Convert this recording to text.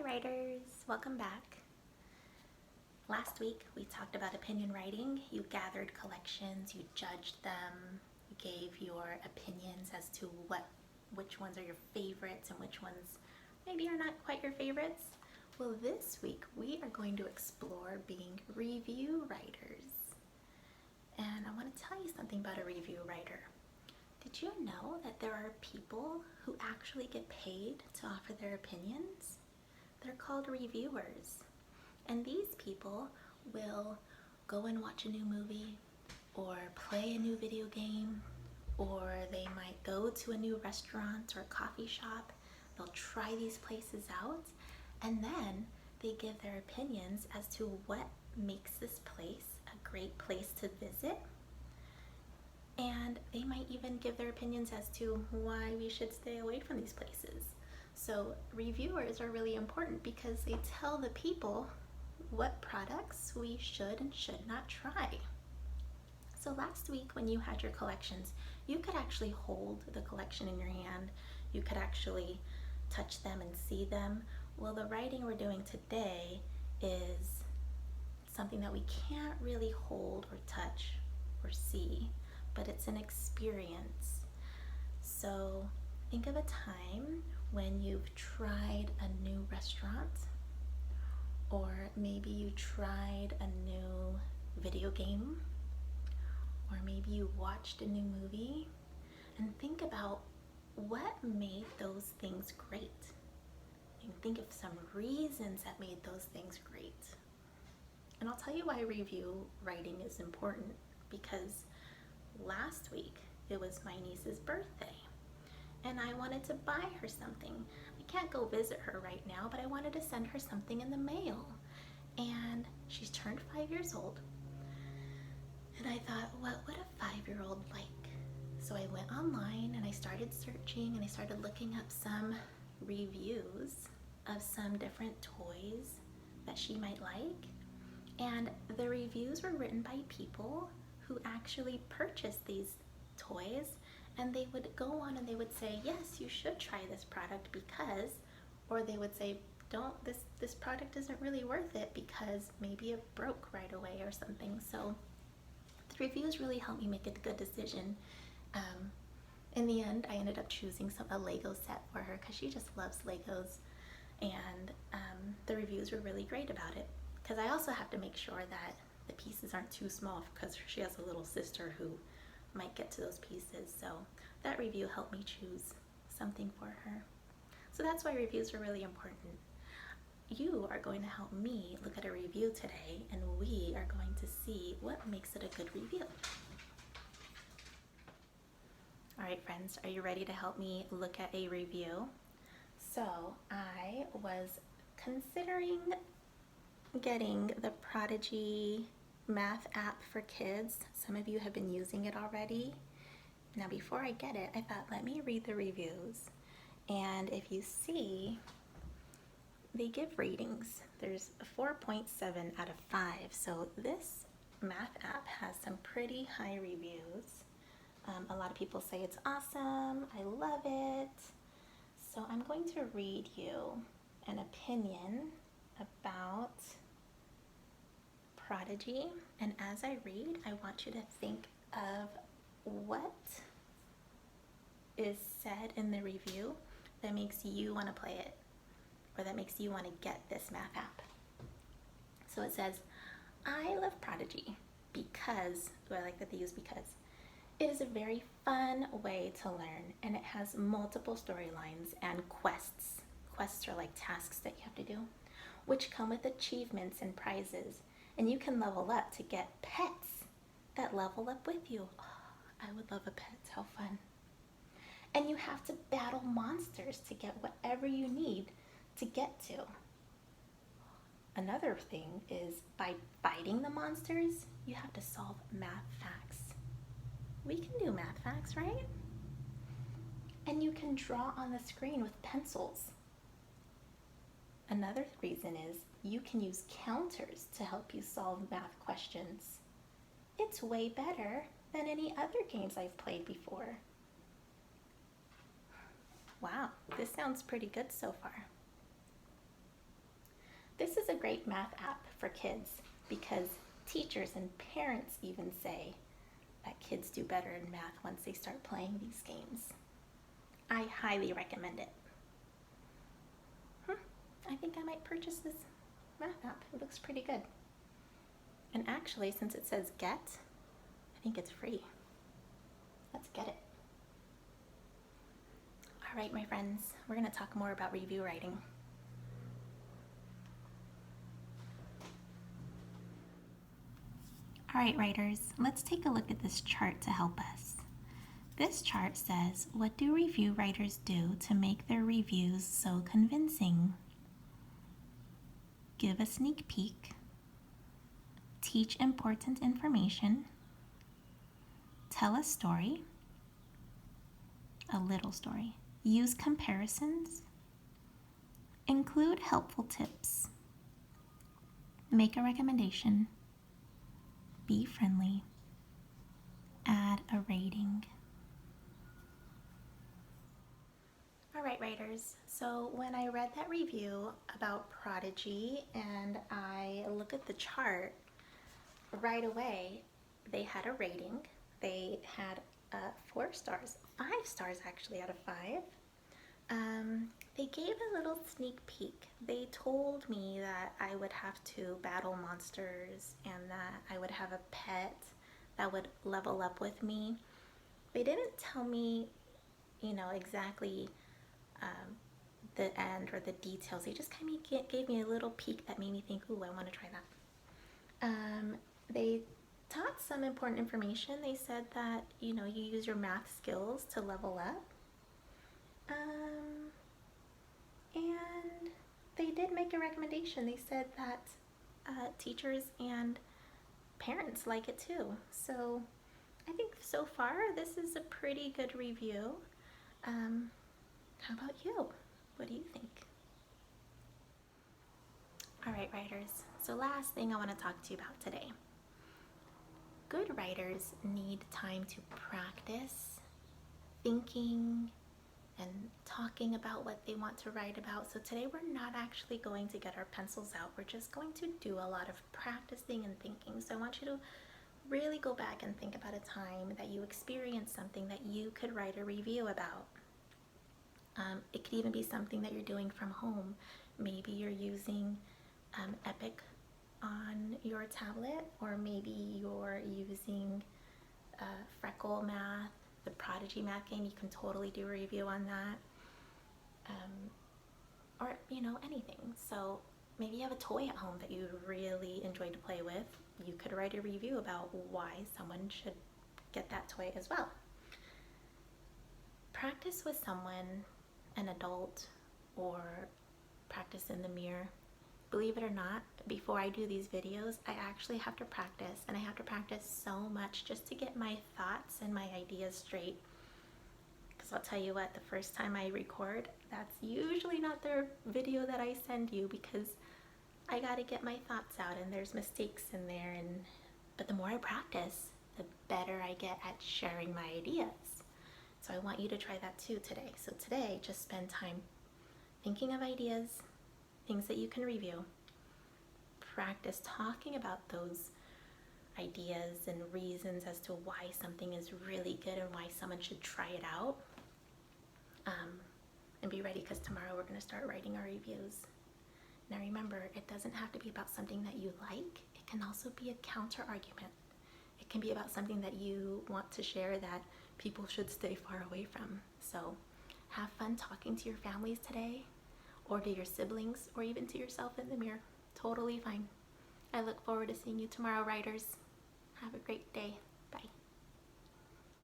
Hi writers, welcome back. Last week we talked about opinion writing. You gathered collections, you judged them, you gave your opinions as to which ones are your favorites and which ones maybe are not quite your favorites. Well, this week we are going to explore being review writers. And I want to tell you something about a review writer. Did you know that there are people who actually get paid to offer their opinions? They're called reviewers. And these people will go and watch a new movie or play a new video game, or they might go to a new restaurant or coffee shop. They'll try these places out and then they give their opinions as to what makes this place a great place to visit. And they might even give their opinions as to why we should stay away from these places. So reviewers are really important because they tell the people what products we should and should not try. So last week when you had your collections, you could actually hold the collection in your hand. You could actually touch them and see them. Well, the writing we're doing today is something that we can't really hold or touch or see, but it's an experience. So think of a time when you've tried a new restaurant, or maybe you tried a new video game, or maybe you watched a new movie, and think about what made those things great. And think of some reasons that made those things great. And I'll tell you why review writing is important, because last week it was my niece's birthday and I wanted to buy her something. I can't go visit her right now, but I wanted to send her something in the mail. And she's turned 5 years old. And I thought, what would a 5-year-old like? So I went online and I started searching and I started looking up some reviews of some different toys that she might like. And the reviews were written by people who actually purchased these toys, and they would go on and they would say, yes, you should try this product because, or they would say, don't, this product isn't really worth it because maybe it broke right away or something. So the reviews really helped me make a good decision. In the end, I ended up choosing a Lego set for her because she just loves Legos, and the reviews were really great about it. Because I also have to make sure that the pieces aren't too small because she has a little sister who might get to those pieces. So that review helped me choose something for her. So that's why reviews are really important. You are going to help me look at a review today, and we are going to see what makes it a good review. All right, friends, are you ready to help me look at a review? So I was considering getting the Prodigy math app for kids. Some of you have been using it already. Now before I get it, I thought, let me read the reviews. And if you see, they give ratings. There's 4.7 out of 5. So this math app has some pretty high reviews. A lot of people say it's awesome. I love it. So I'm going to read you an opinion about Prodigy, and as I read, I want you to think of what is said in the review that makes you want to play it, or that makes you want to get this math app. So it says, I love Prodigy because, I like that they use because, it is a very fun way to learn, and it has multiple storylines and quests. Quests are like tasks that you have to do, which come with achievements and prizes. And you can level up to get pets that level up with you. Oh, I would love a pet, how fun. And you have to battle monsters to get whatever you need to get to. Another thing is, by fighting the monsters, you have to solve math facts. We can do math facts, right? And you can draw on the screen with pencils. Another reason is you can use counters to help you solve math questions. It's way better than any other games I've played before. Wow, this sounds pretty good so far. This is a great math app for kids because teachers and parents even say that kids do better in math once they start playing these games. I highly recommend it. I think I might purchase this math app. It looks pretty good. And actually, since it says get, I think it's free. Let's get it. All right, my friends, we're going to talk more about review writing. All right, writers, let's take a look at this chart to help us. This chart says, what do review writers do to make their reviews so convincing? Give a sneak peek, teach important information, tell a story, a little story, use comparisons, include helpful tips, make a recommendation, be friendly, add a rating. All right, writers, so when I read that review about Prodigy and I look at the chart, right away they had a rating. They had 4 stars, 5 stars actually out of 5. They gave a little sneak peek. They told me that I would have to battle monsters and that I would have a pet that would level up with me. They didn't tell me, exactly the end or the details. They just kind of gave me a little peek that made me think, ooh, I want to try that. They taught some important information. They said that, you use your math skills to level up. And they did make a recommendation. They said that teachers and parents like it too. So I think so far this is a pretty good review. How about you? What do you think? All right, writers. So last thing I want to talk to you about today. Good writers need time to practice thinking and talking about what they want to write about. So today we're not actually going to get our pencils out. We're just going to do a lot of practicing and thinking. So I want you to really go back and think about a time that you experienced something that you could write a review about. It could even be something that you're doing from home. Maybe you're using Epic on your tablet, or maybe you're using Freckle Math, the Prodigy math game. You can totally do a review on that. Or, anything. So maybe you have a toy at home that you really enjoy to play with. You could write a review about why someone should get that toy as well. Practice with someone, an adult, or practice in the mirror. Believe it or not, before I do these videos, I actually have to practice, and I have to practice so much just to get my thoughts and my ideas straight. Because I'll tell you what, the first time I record, that's usually not the video that I send you, because I gotta get my thoughts out and there's mistakes in there. But the more I practice, the better I get at sharing my ideas. So I want you to try that too today. So today, just spend time thinking of ideas, things that you can review. Practice talking about those ideas and reasons as to why something is really good and why someone should try it out. And be ready, because tomorrow we're going to start writing our reviews. Now remember, it doesn't have to be about something that you like. It can also be a counter argument. It can be about something that you want to share that people should stay far away from. So have fun talking to your families today, or to your siblings, or even to yourself in the mirror. Totally fine. I look forward to seeing you tomorrow, writers. Have a great day. Bye.